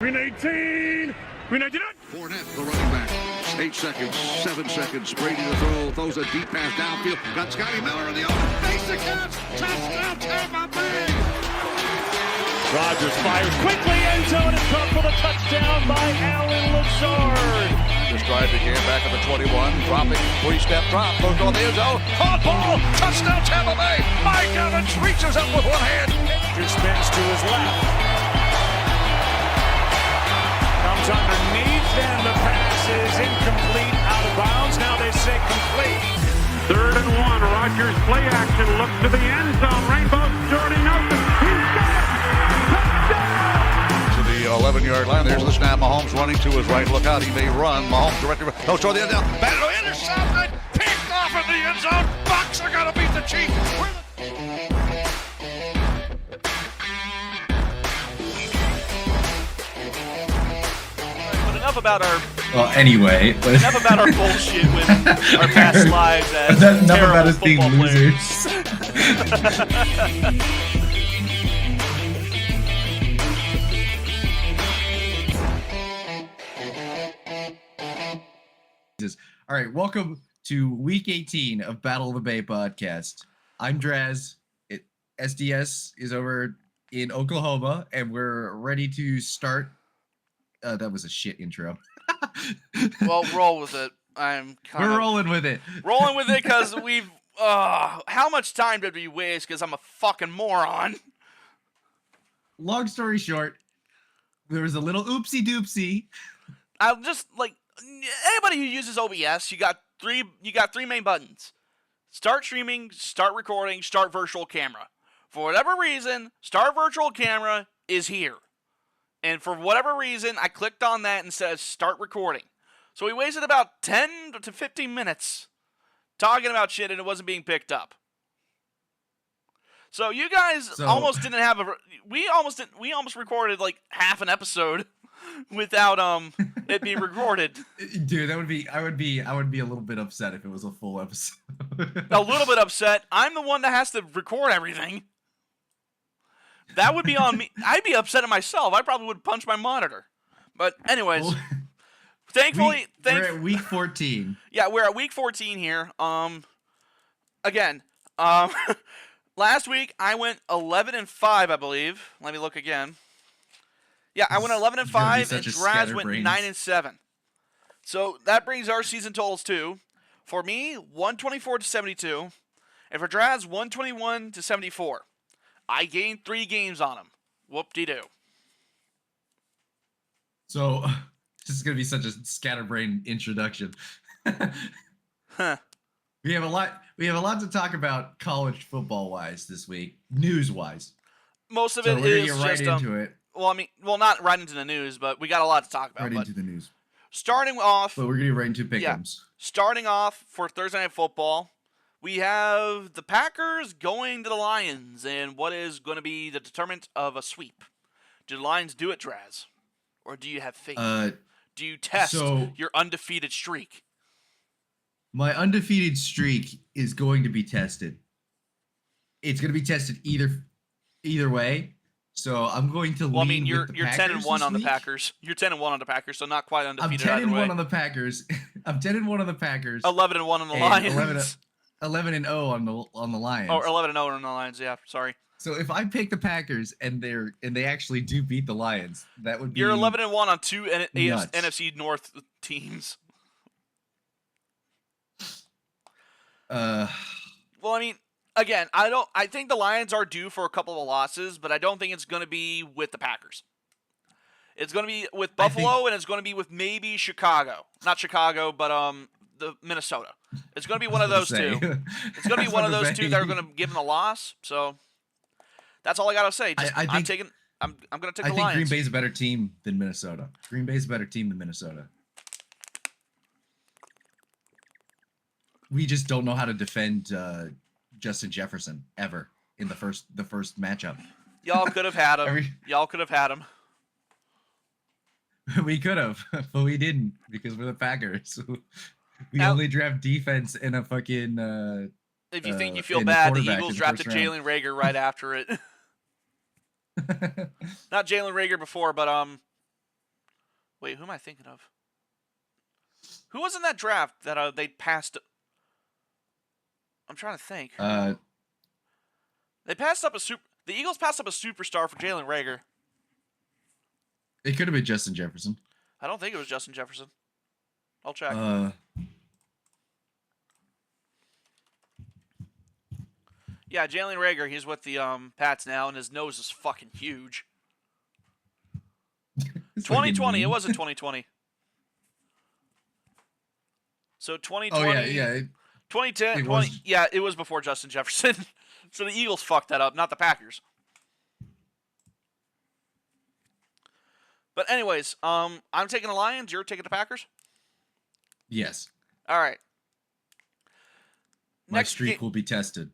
Green 18. Green 19. Fournette, the running back. 8 seconds, 7 seconds. Brady to throw. Throws a deep pass downfield. Got Scotty Miller in the open. Makes the catch. Touchdown, Tampa Bay. Rodgers fires quickly. End zone is caught for the touchdown by Allen Lazard. Just drive again back at the 21. Dropping. 3-step drop. Goes on the end zone. Caught ball. Touchdown, Tampa Bay. Mike Evans reaches up with one hand. Just spins to his left. Comes underneath, and the pass is incomplete, out of bounds. Now they say complete. 3rd and 1. Rodgers play action, looks to the end zone. Rainbow Jordy Nelson. He's got it. Touchdown! To the 11-yard line. There's the snap. Mahomes running to his right. Look out. He may run. Mahomes directly. Goes toward the end zone. Battle intercepted. Picked off in the end zone. Bucks are going to beat the Chiefs. Enough about our enough about our bullshit with our past lives as enough terrible about us being football losers. All right, welcome to week 18 of Battle of the Bay podcast. I'm Draz. SDS is over in Oklahoma, and we're ready to start. That was a shit intro. Well, roll with it. We're rolling with it. Rolling with it because we've. How much time did we waste? Because I'm a fucking moron. Long story short, there was a little oopsie doopsie. I'll just like anybody who uses OBS. You got three main buttons: start streaming, start recording, start virtual camera. For whatever reason, start virtual camera is here. And for whatever reason, I clicked on that and said start recording. So we wasted about 10 to 15 minutes talking about shit and it wasn't being picked up. So you guys almost didn't have we almost recorded like half an episode without it being recorded. Dude, I would be a little bit upset if it was a full episode. A little bit upset. I'm the one that has to record everything. That would be on me. I'd be upset at myself. I probably would punch my monitor. But anyways, thankfully, we're at week 14. Yeah, we're at week 14 here. Again, last week I went 11-5, I believe. Let me look again. Yeah, I went 11-5, and Draz went 9-7. So that brings our season totals to, for me, 124-72, and for Draz, 121-74. I gained 3 games on him. Whoop-de-doo. So, this is going to be such a scatterbrained introduction. Huh. We have a lot to talk about college football-wise this week, news-wise. Most of So it we're is gonna get right just into it. Well, not right into the news, but we got a lot to talk about. Right into the news. Starting off, But we're going to get right into Pick-Ems. starting off for Thursday Night Football, we have the Packers going to the Lions, and what is going to be the determinant of a sweep? Do the Lions do it, Draz? Or do you have faith? Do you test your undefeated streak? My undefeated streak is going to be tested. It's going to be tested either way. So I'm going to Well, I lean mean, you're with the 10-1 on the week. Packers. You're 10-1 on the Packers, so not quite undefeated. I'm 10-1 either way. on the Packers. I'm 10-1 on the Packers. 11-1 on the Lions. 11-0 on the Lions. Oh, 11-0 on the Lions. Yeah, sorry. So if I pick the Packers and they actually do beat the Lions, that would be You're 11-1 on 2 nuts. NFC North teams. Uh, Well, I mean, again, I think the Lions are due for a couple of losses, but I don't think it's going to be with the Packers. It's going to be with Buffalo, and it's going to be with maybe Chicago. Not Chicago, but the Minnesota. It's going to be one of those two. It's going to be one of those two that are going to give them a loss. So that's all I got to say. I'm going to take the Lions. I think Green Bay's a better team than Minnesota. Green Bay's a better team than Minnesota. We just don't know how to defend Justin Jefferson ever in the first matchup. Y'all could have had him. Y'all could have had him. We could have, but we didn't because we're the Packers. We only draft defense in a fucking. If you think you feel bad, the Eagles drafted Jalen Reagor right after it. Not Jalen Reagor before, but Wait, who am I thinking of? Who was in that draft that they passed? I'm trying to think. They passed up the Eagles passed up a superstar for Jalen Reagor. It could have been Justin Jefferson. I don't think it was Justin Jefferson. I'll check. Yeah, Jalen Reagor, he's with the Pats now, and his nose is fucking huge. 2020, it wasn't 2020. So 2020. Oh, yeah. 2010, it was before Justin Jefferson. So the Eagles fucked that up, not the Packers. But anyways, I'm taking the Lions, you're taking the Packers? Yes. All right. My streak will be tested.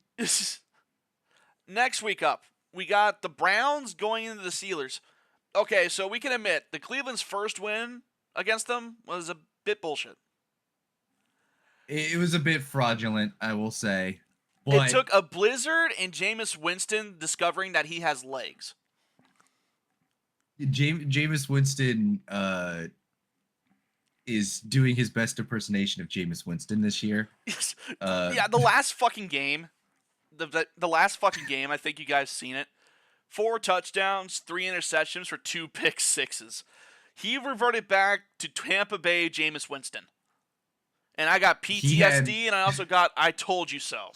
Next week up, we got the Browns going into the Steelers. Okay, so we can admit the Cleveland's first win against them was a bit bullshit. It was a bit fraudulent, I will say. But It took a blizzard and Jameis Winston discovering that he has legs. Jameis Winston is doing his best impersonation of Jameis Winston this year. Yeah, the last fucking game. The last fucking game, I think you guys seen it. 4 touchdowns, 3 interceptions for 2 pick sixes. He reverted back to Tampa Bay Jameis Winston. And I got PTSD, and I also got I told you so.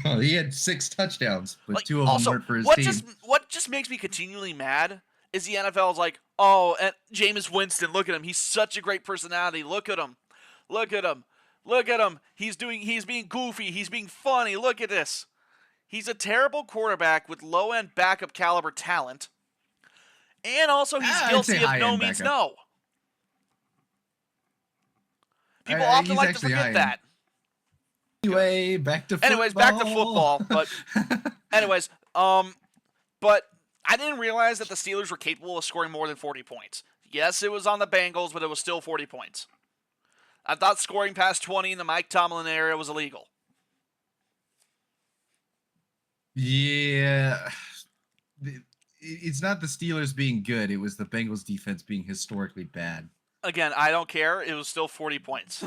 He had 6 touchdowns, but Like, 2 of also, them weren't for his what team. what just makes me continually mad is the NFL's like, oh, and Jameis Winston, look at him. He's such a great personality. Look at him. Look at him. Look at him. He's being goofy. He's being funny. Look at this. He's a terrible quarterback with low-end backup caliber talent. And also he's I'd guilty say of no high-end means backup. no. People often he's like to actually forget high-end. that. Anyway, back to football. Anyways, back to football. But anyways, but I didn't realize that the Steelers were capable of scoring more than 40 points. Yes, it was on the Bengals, but it was still 40 points. I thought scoring past 20 in the Mike Tomlin era was illegal. Yeah. It's not the Steelers being good. It was the Bengals defense being historically bad. Again, I don't care. It was still 40 points.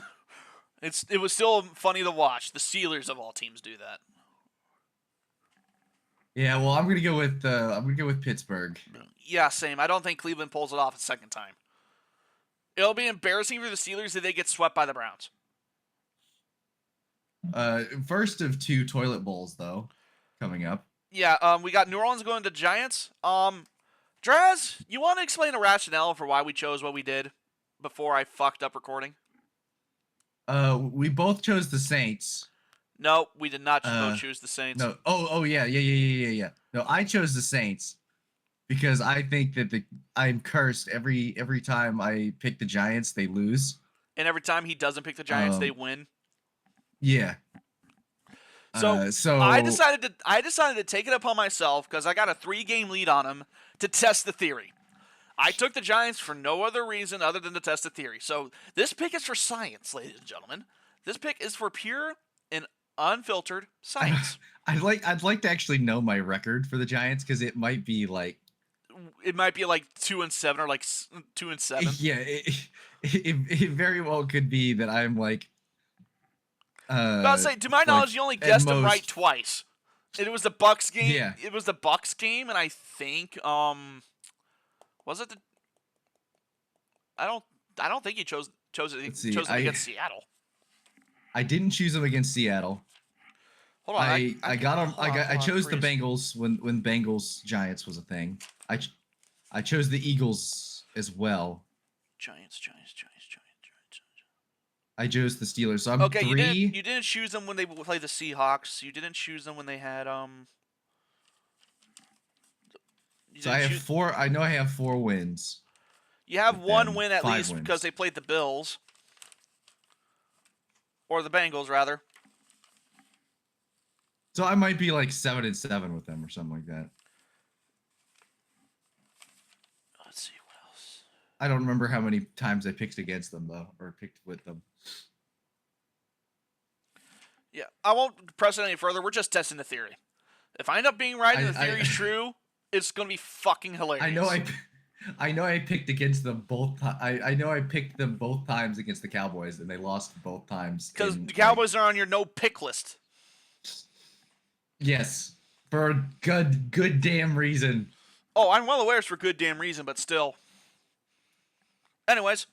It was still funny to watch. The Steelers of all teams do that. Yeah, well, I'm gonna go with Pittsburgh. Yeah, same. I don't think Cleveland pulls it off a second time. It'll be embarrassing for the Steelers if they get swept by the Browns. First of 2 toilet bowls though, coming up. Yeah, we got New Orleans going to Giants. Draz, you want to explain the rationale for why we chose what we did before I fucked up recording? We both chose the Saints. No, we did not both choose the Saints. No. Oh yeah. No, I chose the Saints because I think that I'm cursed every time I pick the Giants, they lose. And every time he doesn't pick the Giants, they win. Yeah. So I decided to take it upon myself because I got a 3-game lead on him to test the theory. I took the Giants for no other reason other than to test the theory. So this pick is for science, ladies and gentlemen. This pick is for pure and unfiltered science. I'd like to actually know my record for the Giants because it might be like 2-7 or like 2-7. Yeah, it very well could be that I'm like. I'll say, to my knowledge, you only guessed him right twice. It was the Bucks game. Yeah. It was the Bucks game, and I think was it the? I don't think he chose it. Chose him against Seattle. I didn't choose him against Seattle. Hold on, I chose the Bengals when Bengals Giants was a thing. I chose the Eagles as well. Giants. I chose the Steelers. So I'm okay, 3. you didn't choose them when they played the Seahawks. You didn't choose them when they had So I have 4. I know I have 4 wins. You have with 1 them. win at 5 least wins. because they played the Bills. Or the Bengals, rather. So I might be like 7-7 with them or something like that. Let's see what else. I don't remember how many times I picked against them though, or picked with them. Yeah, I won't press it any further. We're just testing the theory. If I end up being right and the theory's true, it's gonna be fucking hilarious. I know I picked against them both. I know I picked them both times against the Cowboys, and they lost both times. Because in, the Cowboys are on your no pick list. Yes, for a good damn reason. Oh, I'm well aware it's for good damn reason, but still. Anyways,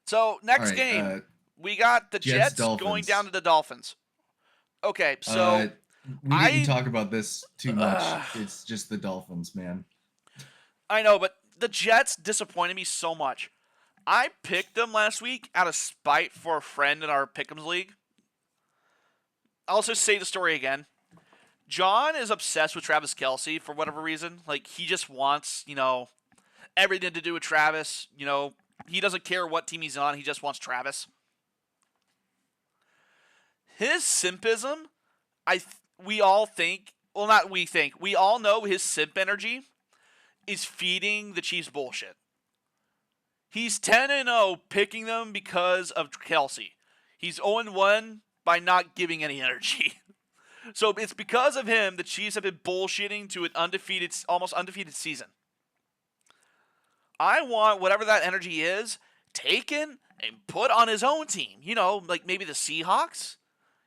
so next All right, game, we got the Jets going Dolphins. down to the Dolphins. Okay, so we didn't talk about this too much. It's just the Dolphins, man. I know, but the Jets disappointed me so much. I picked them last week out of spite for a friend in our Pick-Ems league. I'll also say the story again. John is obsessed with Travis Kelce for whatever reason. Like, he just wants, everything to do with Travis. He doesn't care what team he's on. He just wants Travis. His simpism, we all think, well, not we think, we all know his simp energy is feeding the Chiefs bullshit. He's 10-0 picking them because of Kelce. He's 0-1 by not giving any energy. So it's because of him the Chiefs have been bullshitting to an almost undefeated season. I want whatever that energy is taken and put on his own team. Like maybe the Seahawks.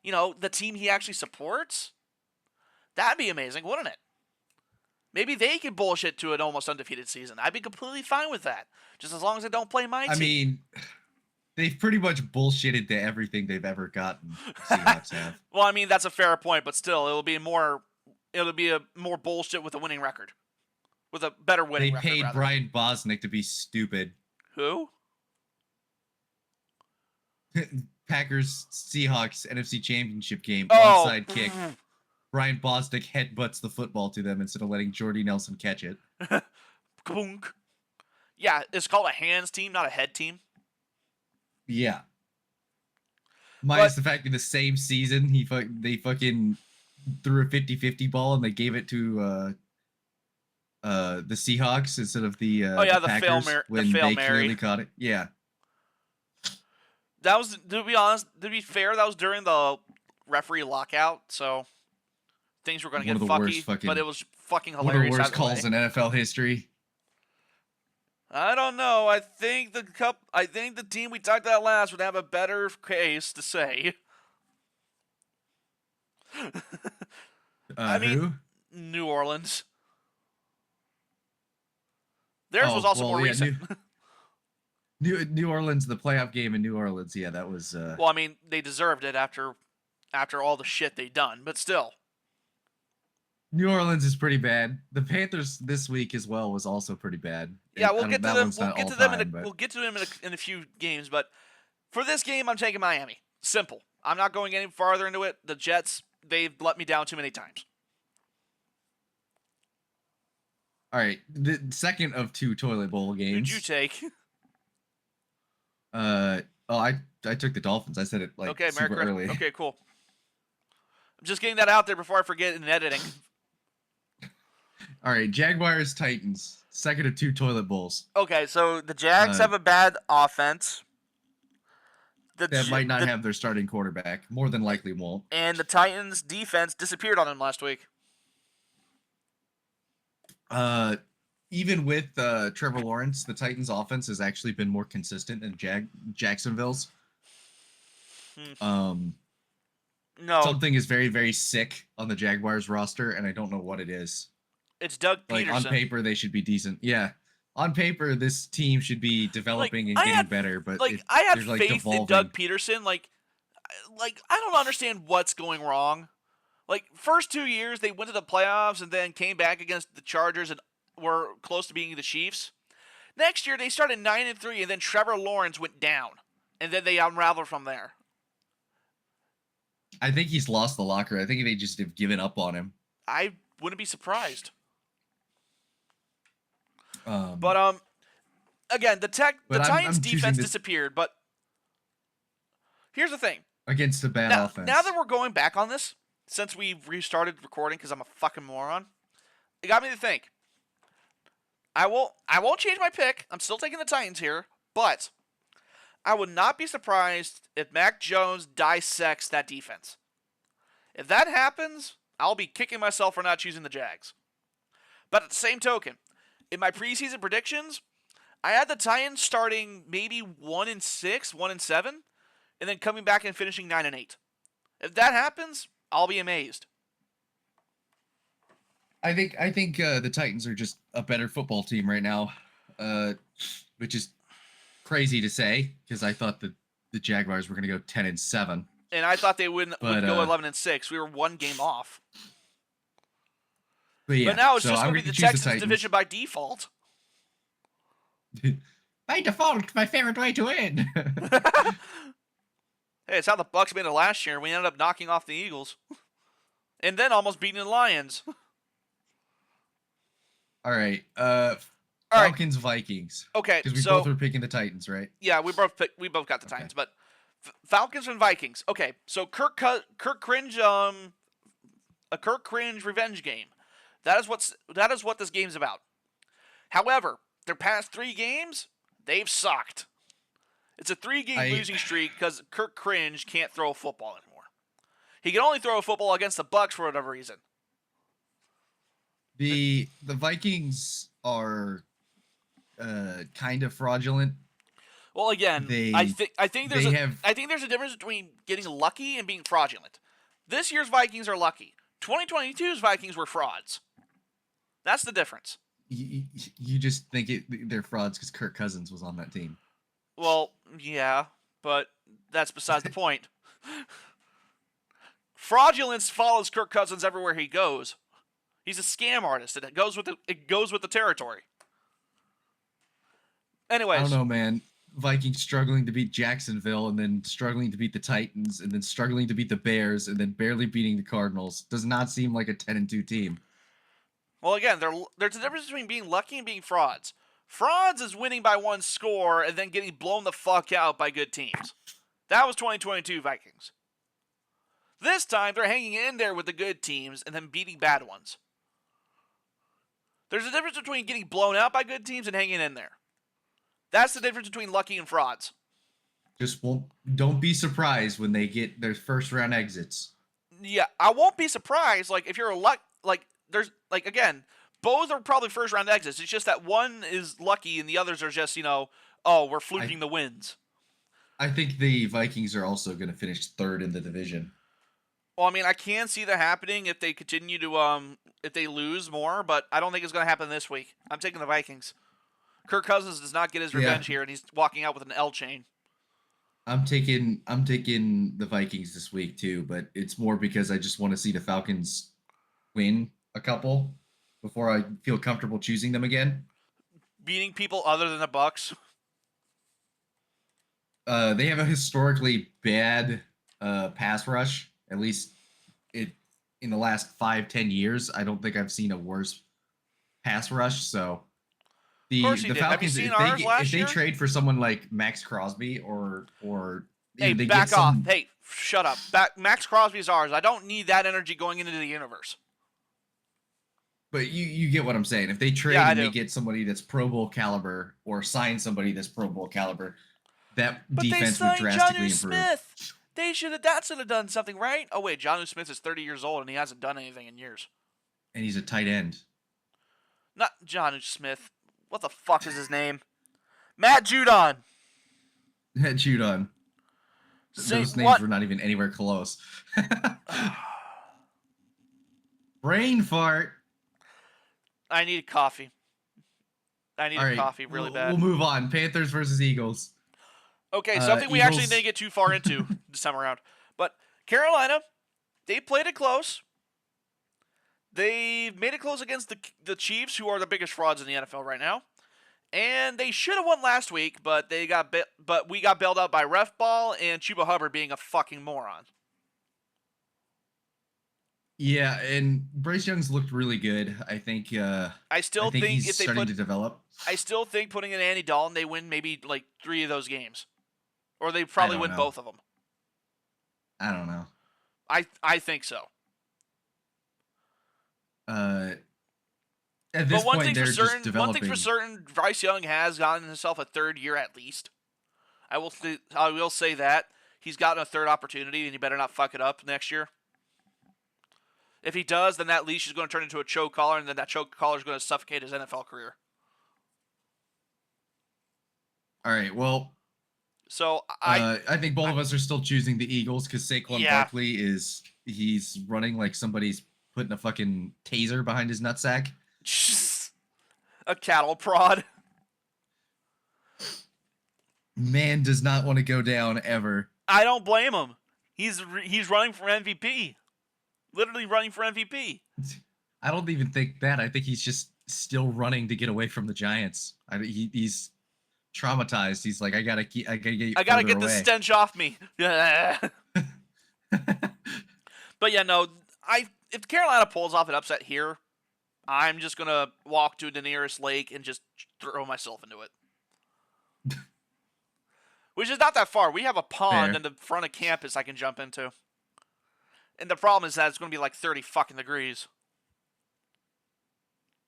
The team he actually supports. That'd be amazing, wouldn't it? Maybe they could bullshit to an almost undefeated season. I'd be completely fine with that. Just as long as they don't play my team. I mean, they've pretty much bullshitted to everything they've ever gotten. Seahawks have. Well, I mean, that's a fair point, but still, it'll be a more bullshit with a winning record. With a better winning record, They paid rather. Brian Bosnick to be stupid. Who? Packers Seahawks NFC Championship game. Oh. Onside kick. Brian Bosnick headbutts the football to them instead of letting Jordy Nelson catch it. Kabunk. Yeah, it's called a hands team, not a head team. Yeah. Minus the fact in the same season, they fucking threw a 50-50 ball and they gave it to the Seahawks instead of the Packers when they clearly caught it. Yeah. That was, to be fair, that was during the referee lockout, so things were going to get fucky, but it was fucking hilarious. One of the worst calls in NFL history. I don't know. I think the team we talked about last would have a better case to say. I mean, who? New Orleans. Theirs was also more recent. New Orleans, the playoff game in New Orleans. Yeah, that was. Well, I mean, they deserved it after all the shit they done, but still. New Orleans is pretty bad. The Panthers this week as well was also pretty bad. Yeah, we'll get to them. We'll get to them in a few games, but for this game, I'm taking Miami. Simple. I'm not going any farther into it. The Jets, they've let me down too many times. All right, the second of two toilet bowl games. Who'd you take? I took the Dolphins. I said it super early. Okay, cool. I'm just getting that out there before I forget in editing. All right, Jaguars Titans, second of two toilet bowls. Okay, so the Jags have a bad offense. That might not have their starting quarterback. More than likely won't. And the Titans defense disappeared on them last week. Even with Trevor Lawrence, the Titans offense has actually been more consistent than Jacksonville's. No. Something is very, very sick on the Jaguars roster, and I don't know what it is. It's Doug Peterson. On paper, they should be decent. Yeah. On paper, this team should be developing and getting better, but I have faith devolving. in Doug Peterson. I don't understand what's going wrong. First 2 years, they went to the playoffs and then came back against the Chargers and were close to beating the Chiefs. Next year, they started 9-3, and then Trevor Lawrence went down, and then they unraveled from there. I think he's lost the locker. I think they just have given up on him. I wouldn't be surprised. Again, the Titans defense disappeared, but here's the thing. Against a bad offense. Now that we're going back on this, since we restarted recording because I'm a fucking moron, it got me to think. I won't change my pick. I'm still taking the Titans here, but I would not be surprised if Mac Jones dissects that defense. If that happens, I'll be kicking myself for not choosing the Jags. But at the same token, in my preseason predictions, I had the Titans starting maybe 1-6, 1-7, and then coming back and finishing 9-8. If that happens, I'll be amazed. I think the Titans are just a better football team right now, which is crazy to say because I thought the Jaguars were going to go 10-7. And I thought they would go 11-6. We were one game off. But now it's so just I'm going to be the choose Texans division by default. By default, my favorite way to win. Hey, it's how the Bucs made it last year. We ended up knocking off the Eagles. And then almost beating the Lions. All right. Falcons, Vikings. Okay, because we both were picking the Titans, right? Yeah, we both got the Titans, but Falcons and Vikings. Okay, so Kirk Cringe, a Kirk Cringe revenge game. That is what this game's about. However, their past 3 games, they've sucked. It's a 3-game losing streak because Kirk Cringe can't throw a football anymore. He can only throw a football against the Bucs for whatever reason. The Vikings are kind of fraudulent. Well, again, I think there's a difference between getting lucky and being fraudulent. This year's Vikings are lucky. 2022's Vikings were frauds. That's the difference. You just think they're frauds because Kirk Cousins was on that team. Well, yeah, but that's besides the point. Fraudulence follows Kirk Cousins everywhere he goes. He's a scam artist, and it goes with the territory. Anyways, I don't know, man. Vikings struggling to beat Jacksonville, and then struggling to beat the Titans, and then struggling to beat the Bears, and then barely beating the Cardinals does not seem like a 10-2 team. Well, again, there's a difference between being lucky and being frauds. Frauds is winning by 1 score and then getting blown the fuck out by good teams. That was 2022 Vikings. This time, they're hanging in there with the good teams and then beating bad ones. There's a difference between getting blown out by good teams and hanging in there. That's the difference between lucky and frauds. Don't be surprised when they get their first round exits. Yeah, I won't be surprised. Like if you're again, both are probably first round exits. It's just that one is lucky and the others are just we're fluking the wins. I think the Vikings are also going to finish 3rd in the division. Well, I mean, I can see that happening if they continue to if they lose more, but I don't think it's going to happen this week. I'm taking the Vikings. Kirk Cousins does not get his revenge here, and he's walking out with an L chain. I'm taking the Vikings this week too, but it's more because I just want to see the Falcons win a couple before I feel comfortable choosing them again. Beating people other than the Bucs. They have a historically bad pass rush. At least in the last 5-10 years, I don't think I've seen a worse pass rush. So the Falcons, if they trade for someone like Max Crosby or hey, they back off. Hey, shut up. Max Crosby's ours. I don't need that energy going into the universe. But you get what I'm saying. If they trade and they get somebody that's Pro Bowl caliber or sign somebody that's Pro Bowl caliber, that defense would drastically improve. Smith. They should have done something, right? Oh wait, Jonnu Smith is 30 years old and he hasn't done anything in years. And he's a tight end. Not Jonnu Smith. What the fuck is his name? Matt Judon. Matt Judon. Those names were not even anywhere close. Brain fart. I need coffee. I need a coffee really bad. We'll move on. Panthers versus Eagles. Okay, something we actually didn't get too far into this time around. But Carolina, they played it close. They made it close against the Chiefs, who are the biggest frauds in the NFL right now. And they should have won last week, but we got bailed out by ref ball and Chuba Hubbard being a fucking moron. Yeah, and Bryce Young's looked really good. I think. I still think he's if they starting to develop. I still think putting in Andy Dalton, they win maybe like 3 of those games, or they probably win both of them. I don't know. I think so. At this point, they're just developing. One thing for certain, Bryce Young has gotten himself a 3rd year at least. I will say that he's gotten a 3rd opportunity, and he better not fuck it up next year. If he does, then that leash is going to turn into a choke collar, and then that choke collar is going to suffocate his NFL career. All right. Well, So I think both of us are still choosing the Eagles because Saquon Barkley he's running like somebody's putting a fucking taser behind his nutsack. a cattle prod. Man does not want to go down ever. I don't blame him. He's running for MVP. Literally running for MVP. I don't even think that. I think he's just still running to get away from the Giants. He's traumatized. He's like, I gotta get the away. stench off me. But yeah, no. If Carolina pulls off an upset here, I'm just gonna walk to the nearest lake and just throw myself into it. Which is not that far. We have a pond in the front of campus I can jump into. And the problem is that it's going to be like 30 fucking degrees.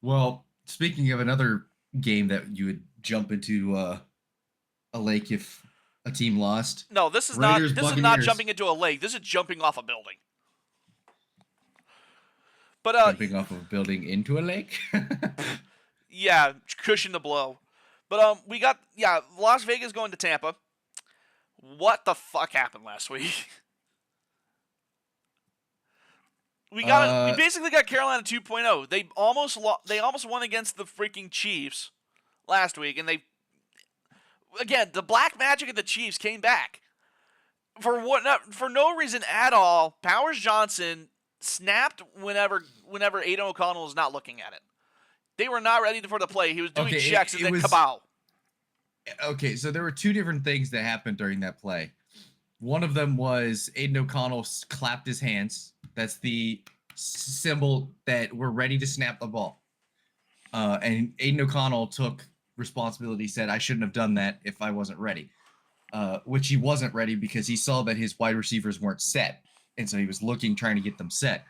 Well, speaking of another game that you would jump into a lake if a team lost. No, this is Raiders, not jumping into a lake. This is jumping off a building. But jumping off of a building into a lake? Yeah, cushion the blow. But we got Las Vegas going to Tampa. What the fuck happened last week? We basically got Carolina 2.0. They almost won against the freaking Chiefs last week, and the black magic of the Chiefs came back for no reason at all. Powers Johnson snapped whenever Aiden O'Connell was not looking at it. They were not ready for the play. He was doing checks and then kabow. Okay, so there were two different things that happened during that play. One of them was Aiden O'Connell clapped his hands. That's the symbol that we're ready to snap the ball. And Aiden O'Connell took responsibility, said, I shouldn't have done that if I wasn't ready. Which he wasn't ready because he saw that his wide receivers weren't set. And so he was trying to get them set.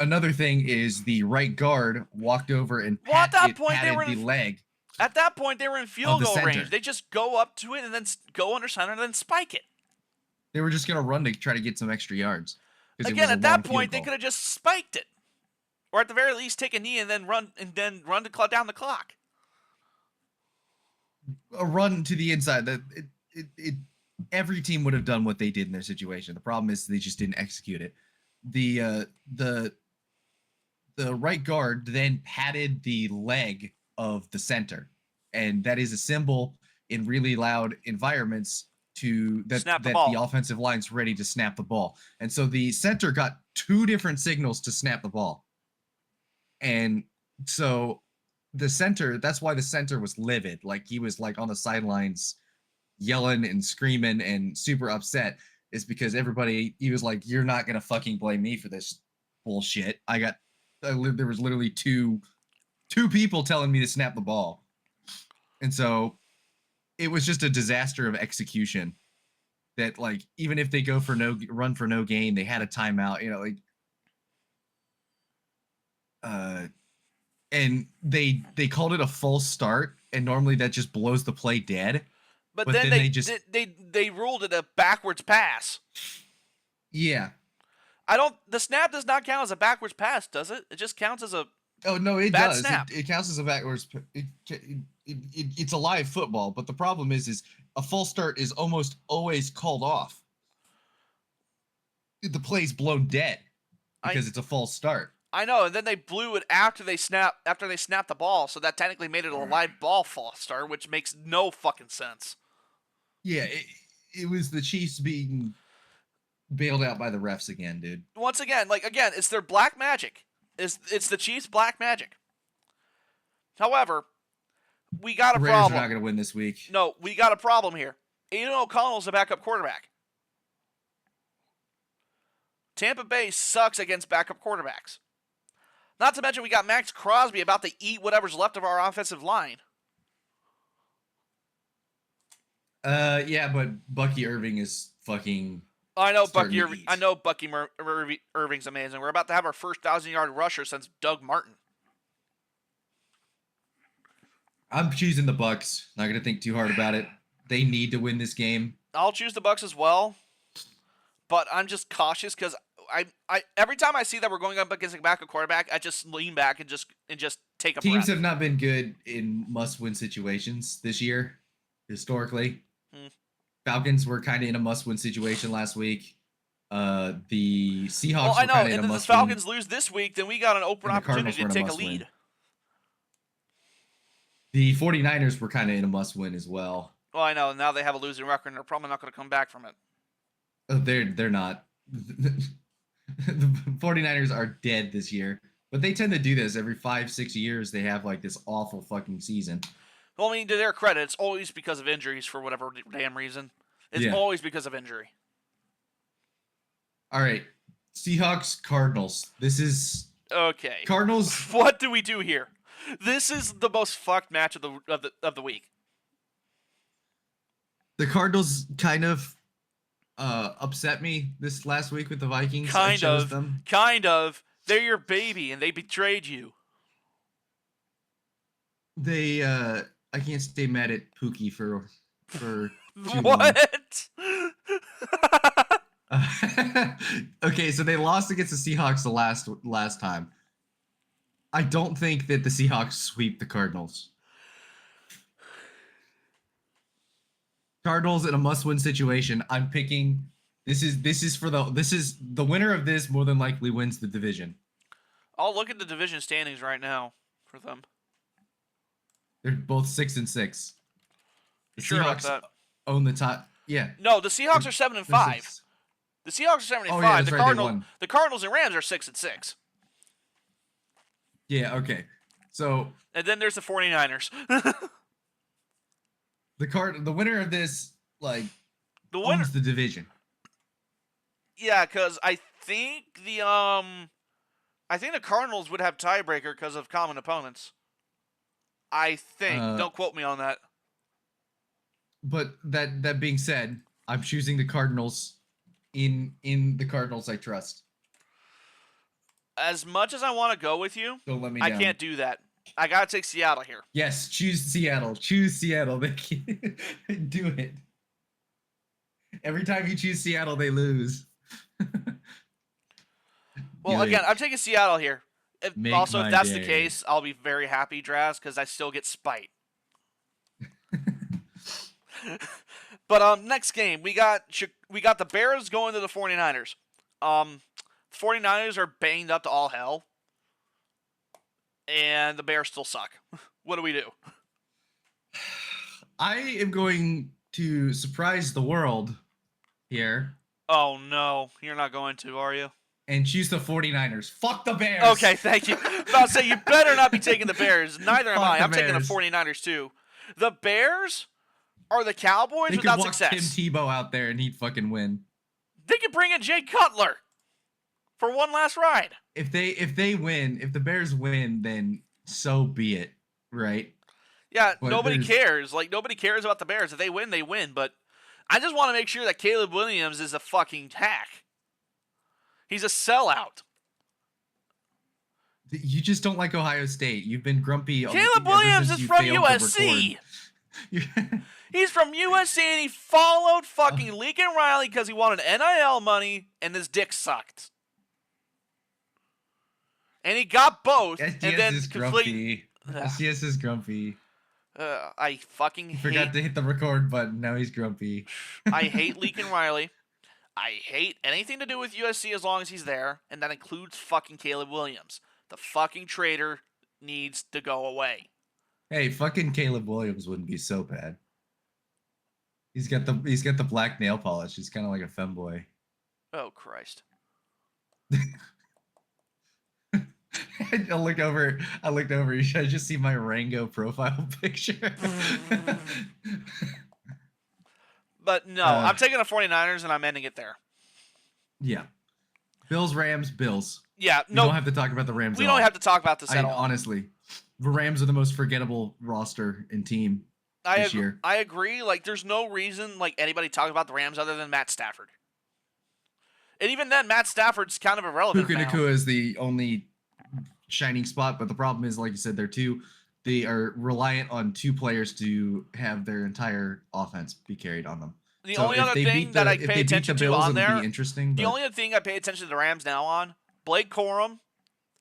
Another thing is the right guard walked over and patted the leg. At that point, they were in field goal range. They just go up to it and then go under center and then spike it. They were just going to run to try to get some extra yards. Again, at that point, they could have just spiked it. Or at the very least, take a knee and then run to down the clock. A run to the inside. Every team would have done what they did in their situation. The problem is they just didn't execute it. The right guard then patted the leg of the center, and that is a symbol in really loud environments that the offensive line's ready to snap the ball. And so the center got two different signals to snap the ball. And so that's why the center was livid. Like he was like on the sidelines yelling and screaming and super upset, is because he was like, you're not going to fucking blame me for this bullshit. There was literally two people telling me to snap the ball. And so it was just a disaster of execution that, like, even if they run for no gain, they had a timeout, and they called it a false start, and normally that just blows the play dead. But then they ruled it a backwards pass. Yeah. The snap does not count as a backwards pass, does it? It just counts as a Oh no, it bad does. Snap. It counts as a backwards. It's a live football, but the problem is a false start is almost always called off. The play's blown dead because it's a false start. I know, and then they blew it after they snapped the ball, so that technically made it a live ball false start, which makes no fucking sense. Yeah, it was the Chiefs being bailed out by the refs again, dude. Once again, it's their black magic. It's the Chiefs' black magic. However, we got a problem. The Raiders are not going to win this week. No, we got a problem here. Aiden O'Connell's a backup quarterback. Tampa Bay sucks against backup quarterbacks. Not to mention we got Max Crosby about to eat whatever's left of our offensive line. Yeah, but Bucky Irving is fucking... I know Bucky Irving's amazing. We're about to have our first 1,000-yard rusher since Doug Martin. I'm choosing the Bucks. Not going to think too hard about it. They need to win this game. I'll choose the Bucks as well, but I'm just cautious because I every time I see that we're going up against a backup quarterback, I just lean back and just take a breath. Teams have not been good in must-win situations this year. historically. Hmm. Falcons were kind of in a must-win situation last week. The Seahawks Well, I were know, kind of in and a if the must-win. Falcons lose this week, then we got an open And the Cardinals opportunity were to in a take a must-win. lead. The 49ers were kind of in a must-win as well. Well, I know. Now they have a losing record, and they're probably not going to come back from it. They're not. The 49ers are dead this year. But they tend to do this every 5-6 years. They have like this awful fucking season. Well, I mean, to their credit, it's always because of injuries for whatever damn reason. It's always because of injury. All right. Seahawks, Cardinals. This is Okay. Cardinals. What do we do here? This is the most fucked match of the week. The Cardinals kind of upset me this last week with the Vikings. Kind of. They're your baby, and they betrayed you. They I can't stay mad at Pookie for too What? Okay, so they lost against the Seahawks the last time. I don't think that the Seahawks sweep the Cardinals. Cardinals in a must-win situation. I'm picking. This is the winner of this more than likely wins the division. I'll look at the division standings right now for them. They're both 6-6. The Sure about Seahawks that? own the top. Yeah. No, the Seahawks are 7-5. The Seahawks are 7-5. Oh, yeah, that's right, they won. The Cardinals and Rams are 6-6. Yeah. Okay. So And then there's the 49ers. the winner of this The winner. owns the division. Yeah, because I think the Cardinals would have tiebreaker because of common opponents. I think. Don't quote me on that. But that being said, I'm choosing the Cardinals. In the Cardinals, I trust. As much as I want to go with you, Don't let me I down. can't do that. I gotta take Seattle here. Yes, choose Seattle. Choose Seattle. They can't do it. Every time you choose Seattle, they lose. Well, again, I'm taking Seattle here. If that's the day. case, I'll be very happy, Draz, because I still get spite. But next game, we got the Bears going to the 49ers. 49ers are banged up to all hell, and the Bears still suck. What do we do? I am going to surprise the world here Oh, no. You're not going to, are you? and choose the 49ers. Fuck the Bears. Okay, thank you. I was about to say, you better not be taking the Bears. Neither am Fuck I. the I'm taking the Bears. 49ers, too. The Bears are the Cowboys They could without walk success. Tim Tebow out there and he'd fucking win. They could bring in Jay Cutler for one last ride. If the Bears win, then so be it, right? Yeah, But nobody there's- cares. Like, nobody cares about the Bears. If they win, they win. But I just want to make sure that Caleb Williams is a fucking hack. He's a sellout. You just don't like Ohio State. You've been grumpy. Caleb ever Williams since is you from failed to USC. record. He's from USC, and he followed fucking Lincoln Riley because he wanted NIL money, and his dick sucked. And he got both, and SDS then is completely. grumpy. SDS is grumpy. I fucking He forgot to hit the record button. Now he's grumpy. I hate Lincoln Riley. I hate anything to do with USC as long as he's there, and that includes fucking Caleb Williams. The fucking traitor needs to go away. Hey, fucking Caleb Williams wouldn't be so bad. He's got the black nail polish. He's kind of like a femboy. Oh Christ. I looked over. You should just see my Rango profile picture. But no, I'm taking the 49ers, and I'm ending it there. Yeah. Bills, Rams, Bills. Yeah, We no, don't have to talk about the Rams. we at don't all. have to talk about this at all. Honestly, the Rams are the most forgettable roster and team this year. I agree. Like, there's no reason like anybody talking about the Rams other than Matt Stafford. And even then, Matt Stafford's kind of irrelevant Puka now. Nacua is the only shining spot, but the problem is, like you said, they are reliant on two players to have their entire offense be carried on them. The So only if other they thing beat that the- I if pay they beat attention the to Bills, on it'll there, be interesting. the but- only thing I pay attention to the Rams now on, Blake Corum,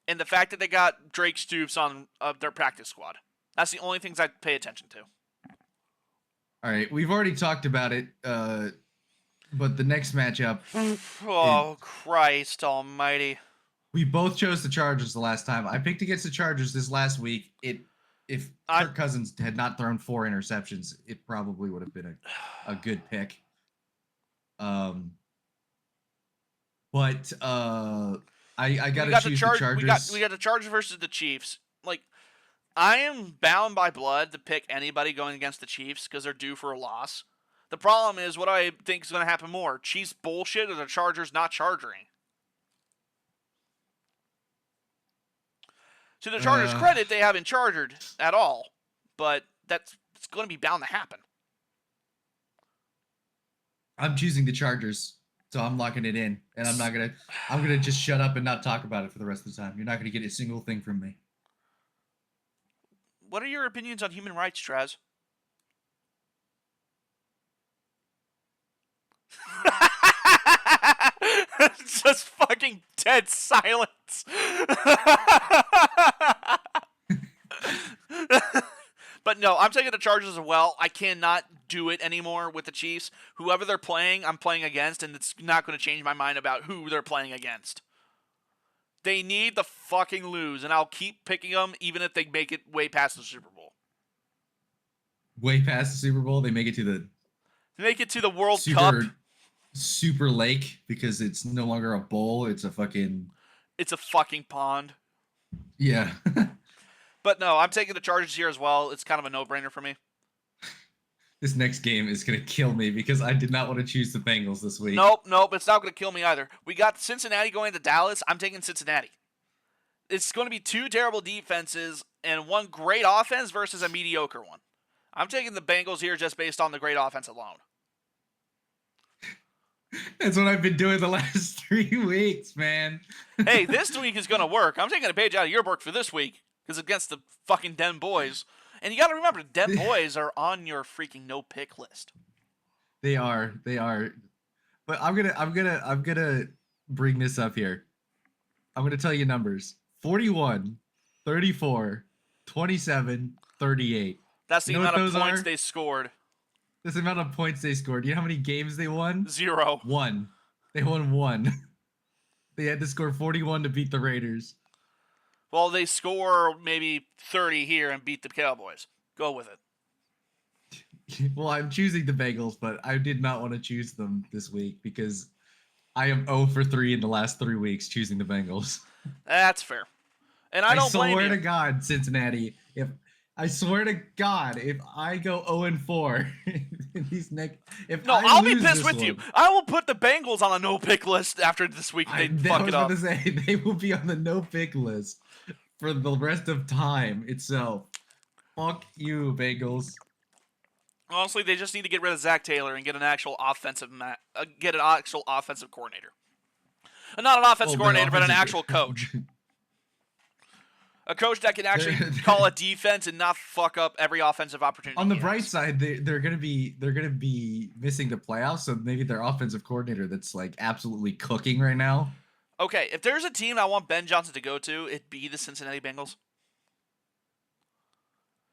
and the fact that they got Drake Stoops on their practice squad. That's the only things I pay attention to. All right, we've already talked about it, but the next matchup, Oh, Christ almighty. we both chose the Chargers the last time. I picked against the Chargers this last week. If Kirk Cousins had not thrown 4 interceptions, it probably would have been a good pick. But I gotta choose the Chargers. We got the Chargers versus the Chiefs. Like, I am bound by blood to pick anybody going against the Chiefs because they're due for a loss. The problem is, what do I think is going to happen more? Chiefs bullshit or the Chargers not charging? To the Chargers' credit, they haven't chargered at all, but it's going to be bound to happen. I'm choosing the Chargers, so I'm locking it in, and I'm gonna just shut up and not talk about it for the rest of the time. You're not gonna get a single thing from me. What are your opinions on human rights, Traz? Just fucking dead silence. But no, I'm taking the Chargers as well. I cannot do it anymore with the Chiefs. Whoever they're playing, I'm playing against, and it's not going to change my mind about who they're playing against. They need to fucking lose, and I'll keep picking them even if they make it way past the Super Bowl. Way past the Super Bowl, they make it to the World Cup. Super Lake, because it's no longer a bowl, it's a fucking pond. Yeah. But no, I'm taking the Chargers here as well. It's kind of a no-brainer for me. This next game is going to kill me because I did not want to choose the Bengals this week. Nope, it's not going to kill me either. We got Cincinnati going to Dallas. I'm taking Cincinnati. It's going to be 2 terrible defenses and 1 great offense versus a mediocre one. I'm taking the Bengals here just based on the great offense alone. That's what I've been doing the last 3 weeks, man. Hey, this week is going to work. I'm taking a page out of your book for this week because it's against the fucking Den Boys. And you got to remember, Den Boys are on your freaking no-pick list. They are. But I'm gonna bring this up here. I'm gonna tell you numbers: 41, 34, 27, 38. That's the amount of points they scored. That's the amount of points they scored. Do you know how many games they won? 0. 1. They won 1. They had to score 41 to beat the Raiders. Well, they score maybe 30 here and beat the Cowboys. Go with it. Well, I'm choosing the Bengals, but I did not want to choose them this week because I am 0 for 3 in the last 3 weeks choosing the Bengals. That's fair. And I don't blame you. I swear to God, Cincinnati, if I go 0-4 in these I'll be pissed with you. I will put the Bengals on a no-pick list after this week. They fuck it up. I was about to say, they will be on the no-pick list for the rest of time itself. Fuck you, Bengals. Honestly, they just need to get rid of Zach Taylor and get an actual offensive coordinator. Not an offensive coordinator, but an actual coach. A coach that can actually call a defense and not fuck up every offensive opportunity. On the bright side, they're gonna be missing the playoffs, so maybe their offensive coordinator that's like absolutely cooking right now. Okay, if there's a team I want Ben Johnson to go to, it'd be the Cincinnati Bengals.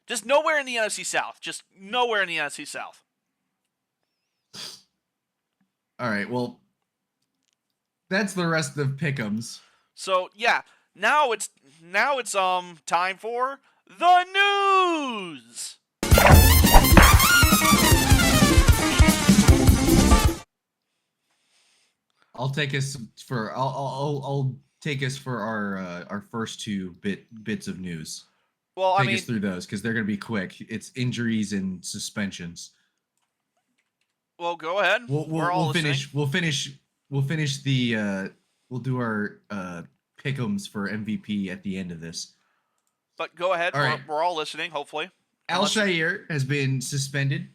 Just nowhere in the NFC South. Just nowhere in the NFC South. All right, well, that's the rest of Pick-Ems. So yeah, now it's time for the news. I'll take us for our first 2 bits of news. Well, take us through those because they're gonna be quick. It's injuries and suspensions. Well, go ahead. We'll finish the we'll do our Pick-Ems for MVP at the end of this. But go ahead. All right. We're all listening, hopefully. Al-Shaair has been suspended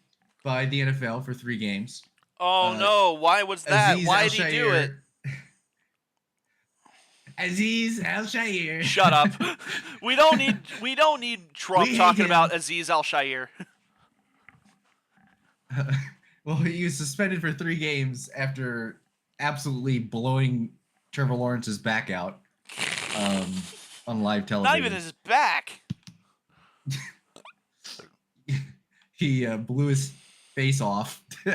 by the NFL for 3 games. Oh no! Why was that? Why did he do it? Aziz Al-Shaair. Shut up. We don't need Trump talking about Aziz Al-Shaair. Well, he was suspended for 3 games after absolutely blowing Trevor Lawrence's back out on live television. Not even his back. He blew his face off. Blew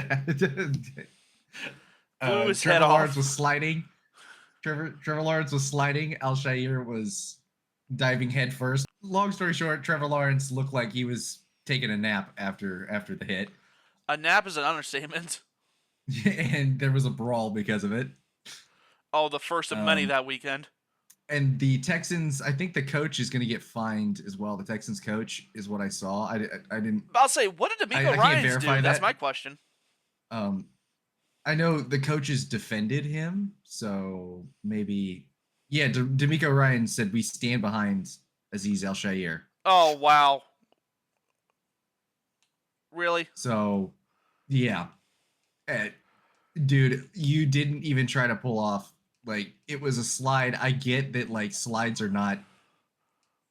his Trevor head Lawrence off. was sliding. Trevor Lawrence was sliding. Al-Shaair was diving head first. Long story short, Trevor Lawrence looked like he was taking a nap after the hit. A nap is an understatement. And there was a brawl because of it. Oh, the first of many that weekend. And the Texans, I think the coach is going to get fined as well. The Texans coach is what I saw. I didn't. I'll say, what did D'Amico I can't Ryans do? verify That's that. my question. I know the coaches defended him, so maybe. Yeah, D'Amico Ryan said we stand behind Azeez Al-Shaair. Oh, wow. Really? So, yeah. Dude, you didn't even try to pull off. Like, it was a slide. I get that, like, slides are not.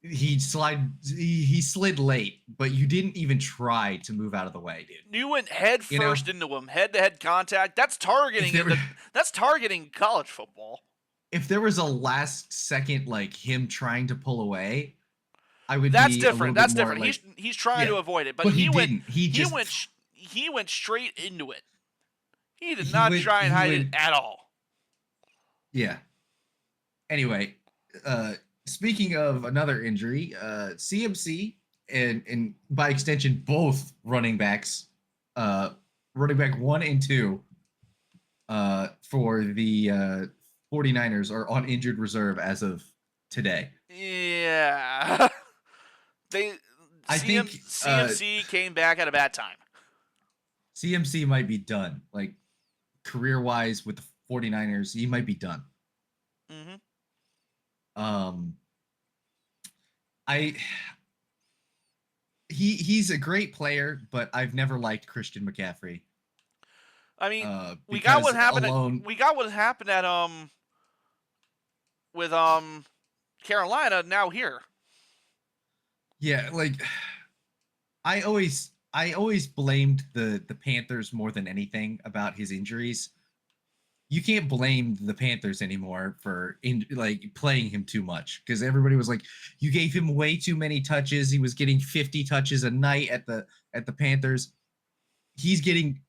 He slid late, but you didn't even try to move out of the way, dude. You went head first into him, head-to-head contact. That's targeting. That's targeting college football. If there was a last second, like him trying to pull away, I would. That's be different. A That's little different. More, He's trying to avoid it, but he didn't. He went straight into it. He did not try and hide it at all. Yeah. Anyway, speaking of another injury, CMC and by extension both running backs, running back 1 and 2, for the 49ers are on injured reserve as of today. Yeah. I think CMC came back at a bad time. CMC might be done. Like, career-wise with the 49ers, he might be done. Mm-hmm. He's a great player, but I've never liked Christian McCaffrey. I mean, we got what happened. We got what happened at with Carolina. Now here. Yeah, like I always blamed the Panthers more than anything about his injuries. You can't blame the Panthers anymore for playing him too much, because everybody was like, you gave him way too many touches. He was getting 50 touches a night at the Panthers. He's getting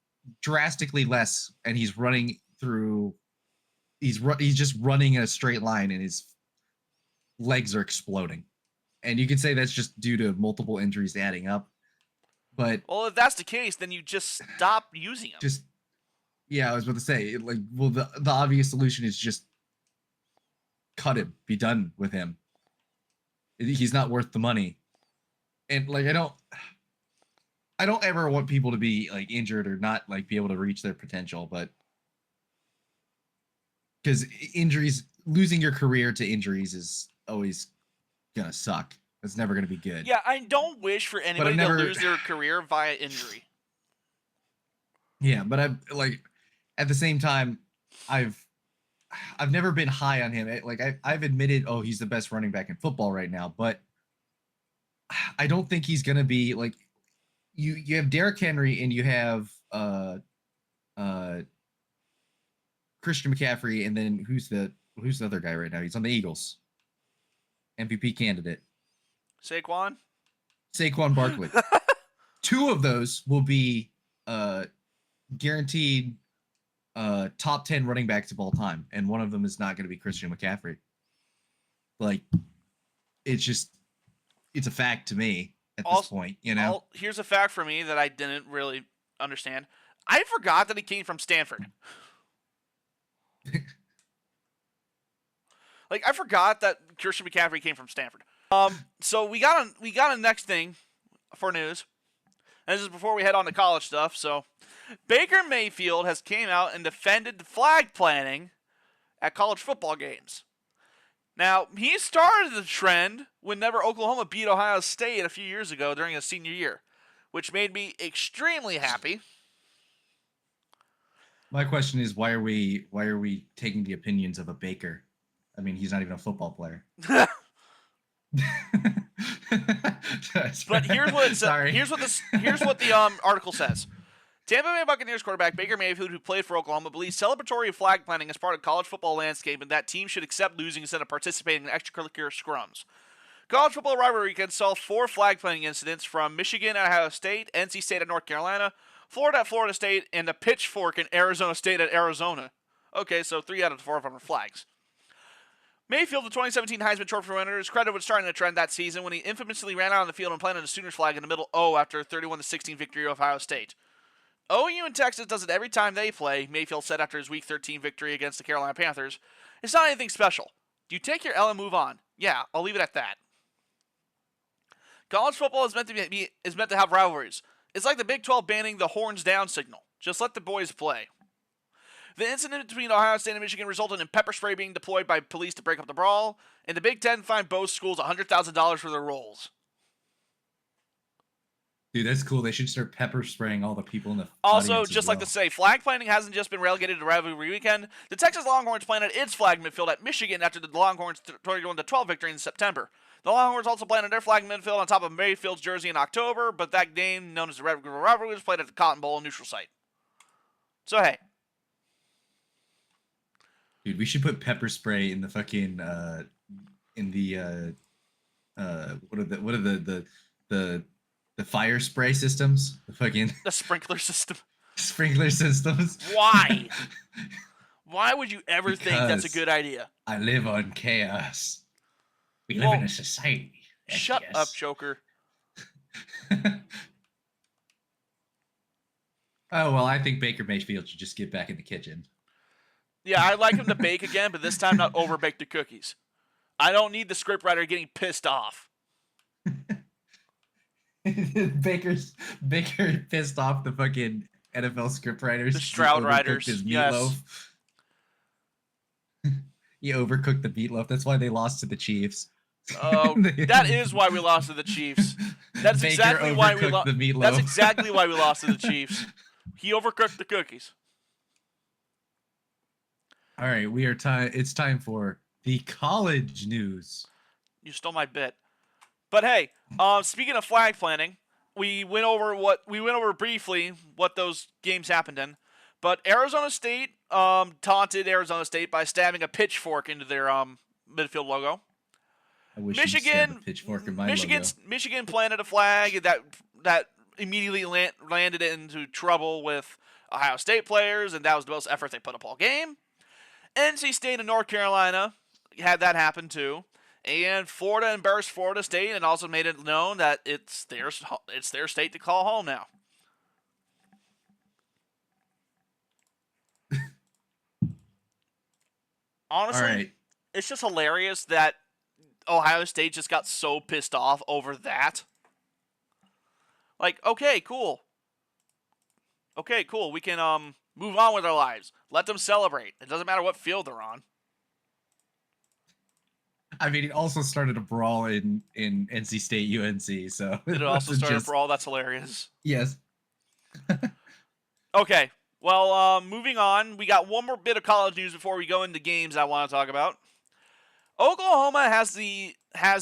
drastically less, and he's running through. He's just running in a straight line, and his legs are exploding. And you could say that's just due to multiple injuries adding up. But well, if that's the case, then you just stop using him. Yeah, I was about to say, like, well, the obvious solution is just cut him, be done with him. He's not worth the money. And like, I don't ever want people to be like injured or not like be able to reach their potential, but because injuries, losing your career to injuries is always gonna suck. It's never gonna be good. Yeah, I don't wish for anybody to lose their career via injury. Yeah, but I've like at the same time, I've never been high on him. Like I've admitted, oh, he's the best running back in football right now, but I don't think he's gonna be like you have Derrick Henry and you have Christian McCaffrey, and then who's the other guy right now? He's on the Eagles. MVP candidate. Saquon Barkley. 2 of those will be guaranteed top 10 running backs of all time, and one of them is not going to be Christian McCaffrey. Like, it's a fact to me at this point, you know? Here's a fact for me that I didn't really understand. I forgot that he came from Stanford. Like, I forgot that Christian McCaffrey came from Stanford. So we got a next thing for news. And this is before we head on to college stuff. So Baker Mayfield has came out and defended flag planting at college football games. Now, he started the trend whenever Oklahoma beat Ohio State a few years ago during his senior year, which made me extremely happy. My question is, why are we taking the opinions of a Baker? I mean, he's not even a football player. But here's what it says. Here's what the article says. Tampa Bay Buccaneers quarterback Baker Mayfield, who played for Oklahoma, believes celebratory flag planting is part of college football landscape and that teams should accept losing instead of participating in extracurricular scrums. College football rivalry weekend saw 4 flag planting incidents from Michigan at Ohio State, NC State at North Carolina, Florida at Florida State, and the pitchfork in Arizona State at Arizona. Okay, so 3 out of the 4 of them are flags. Mayfield, the 2017 Heisman Trophy winner, is credited with starting the trend that season when he infamously ran out on the field and planted a Sooners flag in the middle O after a 31-16 victory of Ohio State. OU and Texas does it every time they play, Mayfield said after his Week 13 victory against the Carolina Panthers. It's not anything special. Do you take your L and move on? Yeah, I'll leave it at that. College football is meant to have rivalries. It's like the Big 12 banning the horns down signal. Just let the boys play. The incident between Ohio State and Michigan resulted in pepper spray being deployed by police to break up the brawl, and the Big Ten fined both schools $100,000 for their roles. Dude, that's cool. They should start pepper spraying all the people in the Also, just like to say, flag planting hasn't just been relegated to rivalry weekend. The Texas Longhorns planted its flag midfield at Michigan after the Longhorns' 21-12 victory in September. The Longhorns also planted their flag midfield on top of Mayfield's jersey in October, but that game, known as the Red River Rivalry, was played at the Cotton Bowl neutral site. So, hey. Dude, we should put pepper spray in the fucking the fire spray systems? The fucking the sprinkler system. Sprinkler systems. Why? Why would you ever think that's a good idea? I live on chaos. We live in a society. Shut up, Joker. Oh, well, I think Baker Mayfield should just get back in the kitchen. Yeah, I'd like him to bake again, but this time not overbake the cookies. I don't need the scriptwriter getting pissed off. Baker pissed off the fucking NFL scriptwriters. The Stroud writers. His meatloaf. Yes. He overcooked the meatloaf. That's why they lost to the Chiefs. Oh, that is why we lost to the Chiefs. That's Baker exactly why we lost. That's exactly why we lost to the Chiefs. He overcooked the cookies. All right, it's time for the college news. You stole my bit. But hey, speaking of flag planting, we went over briefly what those games happened in. But Arizona State taunted Arizona State by stabbing a pitchfork into their midfield logo. I wish you'd stab a pitchfork in my logo. Michigan planted a flag that immediately landed into trouble with Ohio State players, and that was the most effort they put up all game. NC State and North Carolina had that happen too. And Florida embarrassed Florida State and also made it known that it's their state to call home now. Honestly, It's just hilarious that Ohio State just got so pissed off over that. Like, okay, cool. We can move on with our lives. Let them celebrate. It doesn't matter what field they're on. I mean, it also started a brawl in NC State UNC, so did it also start a brawl? That's hilarious. Yes. Okay. Well, moving on. We got one more bit of college news before we go into games I want to talk about. Oklahoma has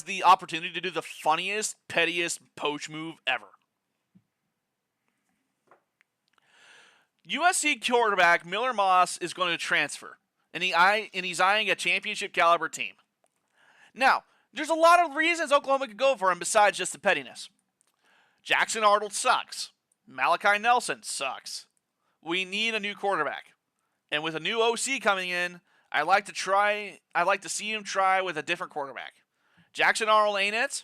the opportunity to do the funniest, pettiest poach move ever. USC quarterback Miller Moss is going to transfer, and he's eyeing a championship caliber team. Now, there's a lot of reasons Oklahoma could go for him besides just the pettiness. Jackson Arnold sucks. Malachi Nelson sucks. We need a new quarterback. And with a new OC coming in, I'd like to see him try with a different quarterback. Jackson Arnold ain't it.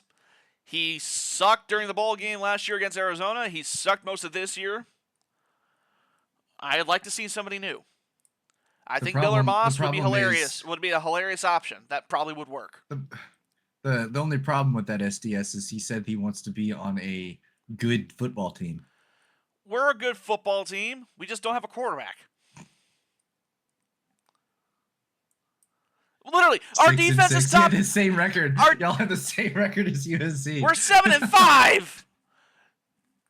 He sucked during the bowl game last year against Arizona. He sucked most of this year. I'd like to see somebody new. I think Miller Moss would be hilarious. Would be a hilarious option. That probably would work. The only problem with that SDS is he said he wants to be on a good football team. We're a good football team. We just don't have a quarterback. Literally, our defense is top. Yeah, the same record. Y'all have the same record as USC. We're 7-5.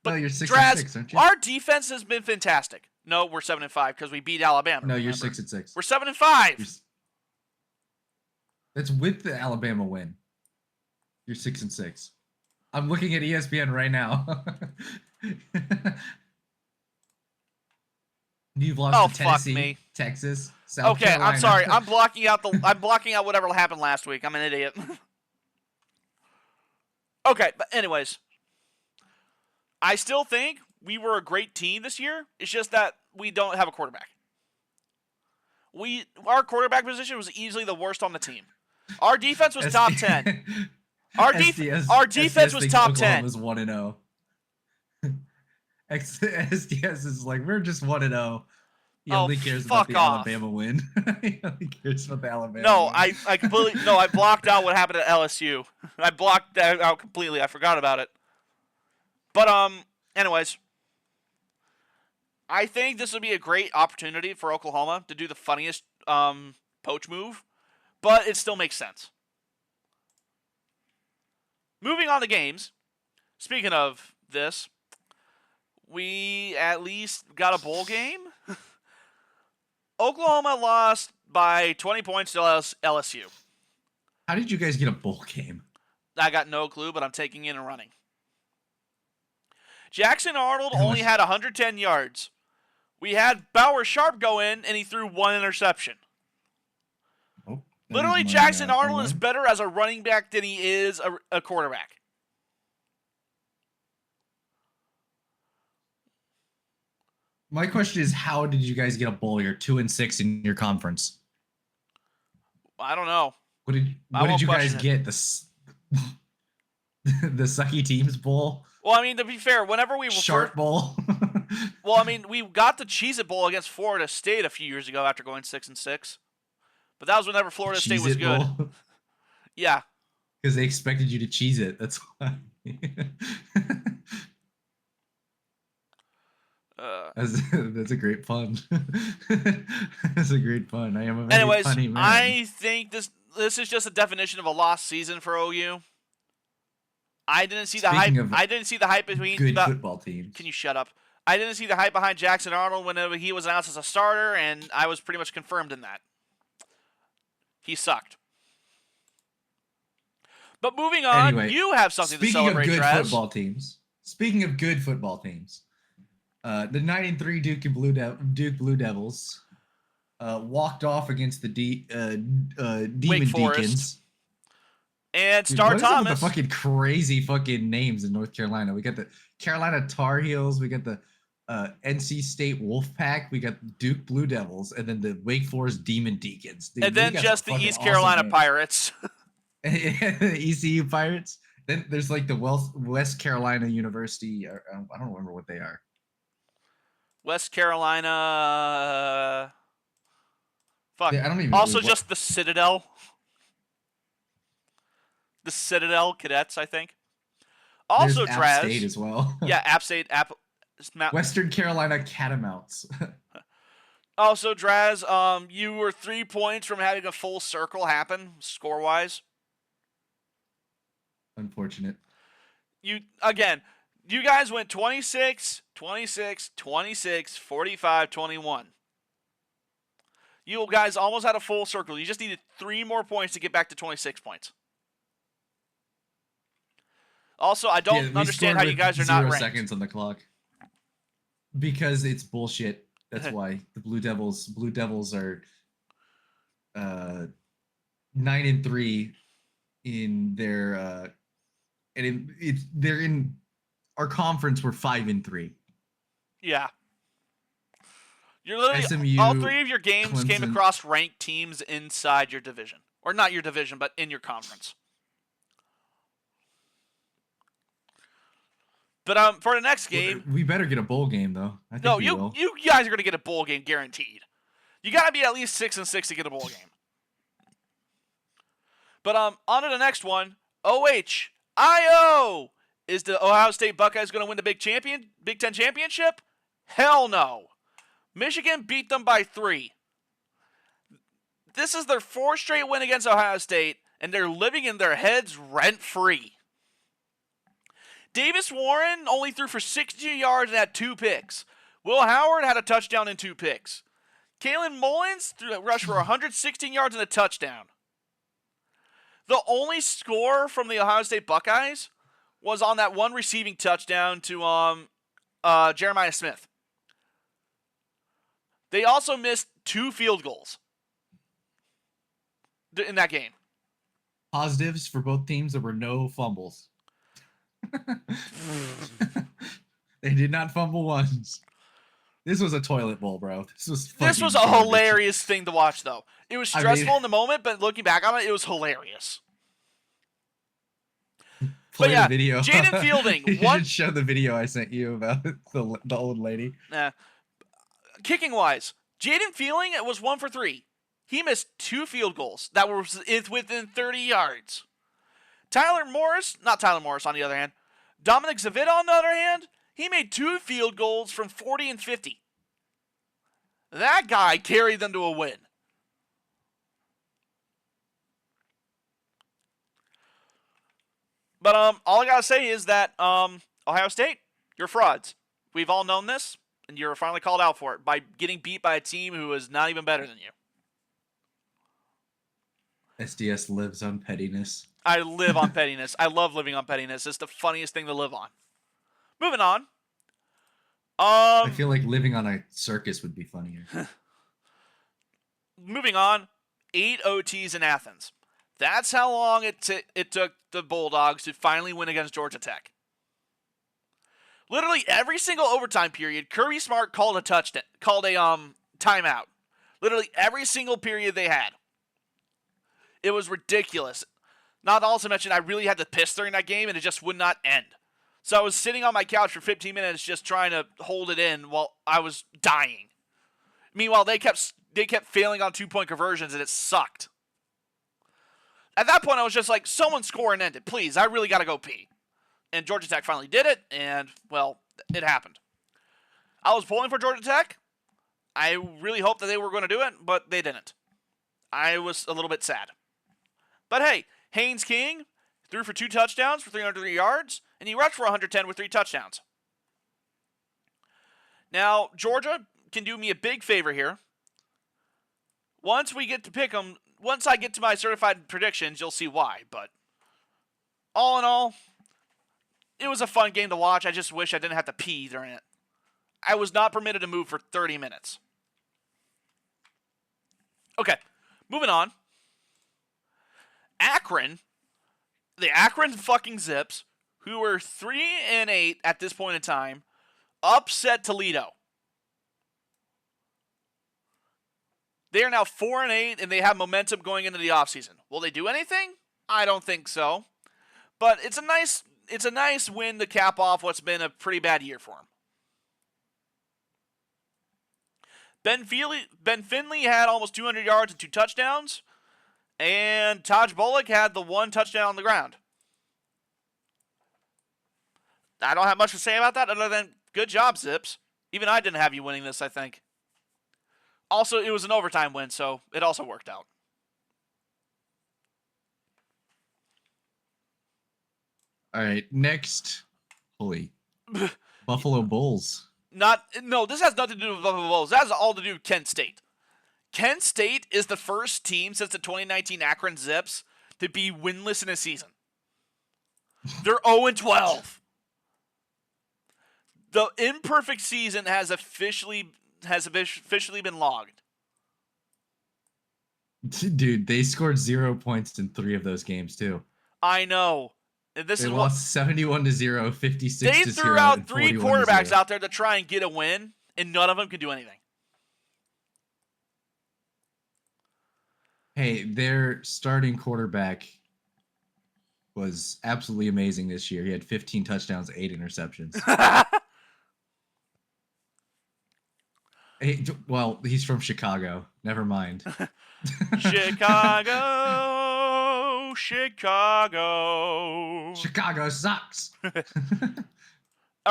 No, you're 6-6, aren't you? Our defense has been fantastic. No, we're 7-5 because we beat Alabama. No, you're 6-6. We're 7-5. That's with the Alabama win. You're 6-6. I'm looking at ESPN right now. You've lost to Tennessee, fuck me. Texas, South Carolina. I'm sorry. I'm blocking out whatever happened last week. I'm an idiot. Okay, but anyways, I still think we were a great team this year. It's just that we don't have a quarterback. Our quarterback position was easily the worst on the team. Our defense was top 10. Our defense was top 10. Oklahoma's 1-0. SDS is like, we're just 1-0. He only cares about the Alabama win. He only cares about the Alabama win. I completely I blocked out what happened at LSU. I blocked that out completely. I forgot about it. But anyways, I think this would be a great opportunity for Oklahoma to do the funniest poach move, but it still makes sense. Moving on to games. Speaking of this, we at least got a bowl game. Oklahoma lost by 20 points to LSU. How did you guys get a bowl game? I got no clue, but I'm taking it and running. Jackson Arnold only had 110 yards. We had Bauer Sharp go in, and he threw one interception. Oh, literally, Jackson Arnold is better as a running back than he is a quarterback. My question is, how did you guys get a bowl? You're 2-6 in your conference. I don't know. What did you guys get? The Sucky Teams Bowl? Well, I mean, to be fair, whenever we were Sharp Bowl. Well, I mean, we got the Cheez-It Bowl against Florida State a few years ago after going 6-6. But that was whenever Florida State was good. Bowl? Yeah. Because they expected you to cheese it. That's why. That's a great pun. That's a great pun. I am a very funny man. I think this is just a definition of a lost season for OU. I didn't see the hype. I didn't see the hype between good football teams. Can you shut up? I didn't see the hype behind Jackson Arnold when he was announced as a starter, and I was pretty much confirmed in that. He sucked. But moving on, anyway, you have something to celebrate, Speaking of good Traz. football teams, the 9-3 Duke Blue Devils walked off against the Demon Deacons. And Star Thomas. With the fucking crazy fucking names in North Carolina. We got the Carolina Tar Heels. We got the NC State Wolfpack. We got Duke Blue Devils, and then the Wake Forest Demon Deacons. Dude, and then just the East Carolina Pirates. The ECU Pirates. Then there's like the West Carolina University. I don't remember what they are. West Carolina. Fuck. Yeah, I don't even. Also, just the Citadel. The Citadel Cadets, I think. Also, There's Traz. App State as well. Yeah, App State. Western Carolina Catamounts. Also, Draz, you were 3 points from having a full circle happen, score-wise. Unfortunate. You guys went 26, 26, 26, 45, 21. You guys almost had a full circle. You just needed 3 more points to get back to 26 points. Also, I don't understand how you guys are not ranked. 0 seconds on the clock. Because it's bullshit. That's why the Blue Devils are 9-3 in their they're in our conference. We're 5-3. Yeah. You're literally SMU, all 3 of your games Clemson. came across ranked teams inside your division, or not your division, but in your conference. But for the next game, we better get a bowl game though. I think you guys are gonna get a bowl game guaranteed. You gotta be at least 6-6 to get a bowl game. But on to the next one. OHIO. Is the Ohio State Buckeyes gonna win the Big Ten championship? Hell no. Michigan beat them by 3. This is their 4th straight win against Ohio State, and they're living in their heads rent-free. Davis Warren only threw for 62 yards and had 2 picks. Will Howard had a touchdown and 2 picks. Kalen Mullins rushed for 116 yards and a touchdown. The only score from the Ohio State Buckeyes was on that one receiving touchdown to Jeremiah Smith. They also missed 2 field goals in that game. Positives for both teams, there were no fumbles. They did not fumble once. This was a toilet bowl, bro. This was a garbage. hilarious thing to watch, though. It was stressful in the moment, but looking back on it, it was hilarious. Play yeah, the video. Jaden Fielding. You should show the video I sent you about the old lady. Kicking wise, Jaden Fielding was 1 for 3. He missed 2 field goals that were within 30 yards. Not Tyler Morris on the other hand, Dominic Zavita on the other hand, he made 2 field goals from 40 and 50. That guy carried them to a win. But all I gotta say is that Ohio State, you're frauds. We've all known this, and you're finally called out for it by getting beat by a team who is not even better than you. SDS lives on pettiness. I live on pettiness. I love living on pettiness. It's the funniest thing to live on. Moving on. I feel like living on a circus would be funnier. Moving on. 8 OTs in Athens. That's how long it took the Bulldogs to finally win against Georgia Tech. Literally every single overtime period, Kirby Smart called a timeout. Literally every single period they had. It was ridiculous. Not also mention I really had to piss during that game and it just would not end. So I was sitting on my couch for 15 minutes just trying to hold it in while I was dying. Meanwhile, they kept failing on 2-point conversions and it sucked. At that point, I was just like, someone score and end it, please. I really got to go pee. And Georgia Tech finally did it, and, well, it happened. I was pulling for Georgia Tech. I really hoped that they were going to do it, but they didn't. I was a little bit sad. But hey, Haynes King threw for 2 touchdowns for 303 yards, and he rushed for 110 with 3 touchdowns. Now, Georgia can do me a big favor here. Once we get to Pick-Em, once I get to my certified predictions, you'll see why. But all in all, it was a fun game to watch. I just wish I didn't have to pee during it. I was not permitted to move for 30 minutes. Okay, moving on. Akron, the Akron fucking Zips, who were 3-8 at this point in time, upset Toledo. They are now 4-8, and they have momentum going into the offseason. Will they do anything? I don't think so. But it's a nice win to cap off what's been a pretty bad year for them. Ben Finley had almost 200 yards and 2 touchdowns. And Taj Bullock had the 1 touchdown on the ground. I don't have much to say about that other than good job, Zips. Even I didn't have you winning this, I think. Also, it was an overtime win, so it also worked out. All right, next. Holy. Buffalo Bulls. No, this has nothing to do with Buffalo Bulls. That has all to do with Kent State. Kent State is the first team since the 2019 Akron Zips to be winless in a season. They're 0-12. The imperfect season has officially been logged. Dude, they scored 0 points in 3 of those games too. I know. They lost 71-0, 56-0. They threw out 3 quarterbacks out there to try and get a win, and none of them could do anything. Hey, their starting quarterback was absolutely amazing this year. He had 15 touchdowns, 8 interceptions. Hey, well, he's from Chicago. Never mind. Chicago. Chicago sucks. All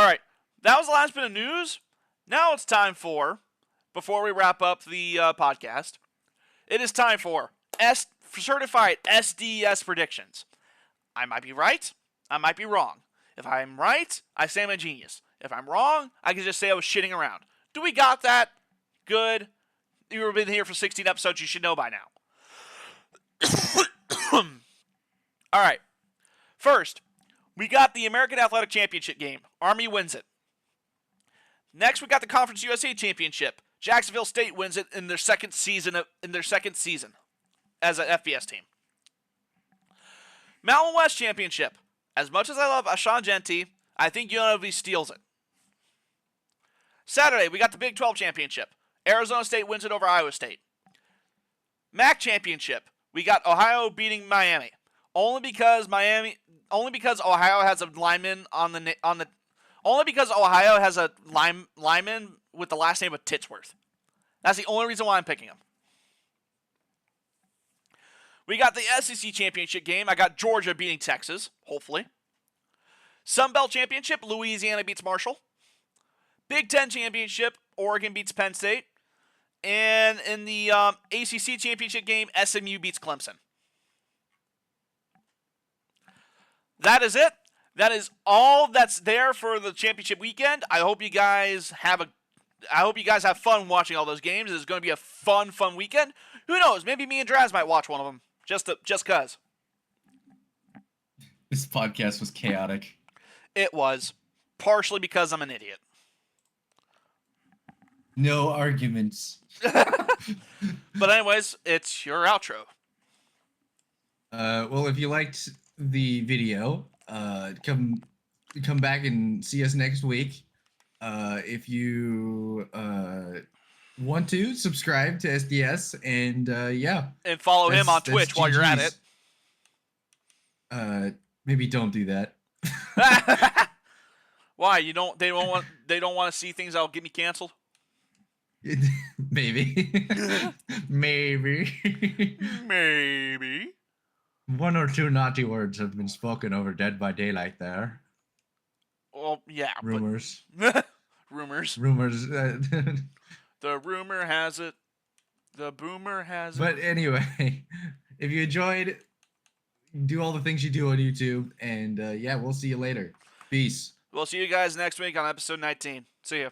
right. That was the last bit of news. Now it's time for, before we wrap up the podcast, it is time for certified SDS predictions. I might be right. I might be wrong. If I'm right, I say I'm a genius. If I'm wrong, I can just say I was shitting around. Do we got that? Good. You've been here for 16 episodes. You should know by now. All right. First, we got the American Athletic Championship game. Army wins it. Next, we got the Conference USA Championship. Jacksonville State wins it in their second season as an FBS team. Mountain West Championship. As much as I love Ashawn Genty, I think UNLV steals it. Saturday, we got the Big 12 championship. Arizona State wins it over Iowa State. MAC championship, we got Ohio beating Miami. Only because Ohio has a lineman only because Ohio has a lineman with the last name of Titsworth. That's the only reason why I'm picking him. We got the SEC championship game. I got Georgia beating Texas, hopefully. Sun Belt championship, Louisiana beats Marshall. Big Ten championship, Oregon beats Penn State. And in the ACC championship game, SMU beats Clemson. That is it. That is all that's there for the championship weekend. I hope you guys have fun watching all those games. It's going to be a fun weekend. Who knows? Maybe me and Draz might watch one of them. Just cause. This podcast was chaotic. It was. Partially because I'm an idiot. No arguments. But anyways, it's your outro. Well, if you liked the video, come back and see us next week. If you want to subscribe to SDS and and follow him on Twitch while you're at it. Maybe don't do that. Why? They don't want to see things that'll get me canceled? Maybe. Maybe. Maybe. One or two naughty words have been spoken over Dead by Daylight there. Well, yeah. Rumors. Rumors. The rumor has it. The boomer has it. But anyway, if you enjoyed, do all the things you do on YouTube. And we'll see you later. Peace. We'll see you guys next week on episode 19. See ya.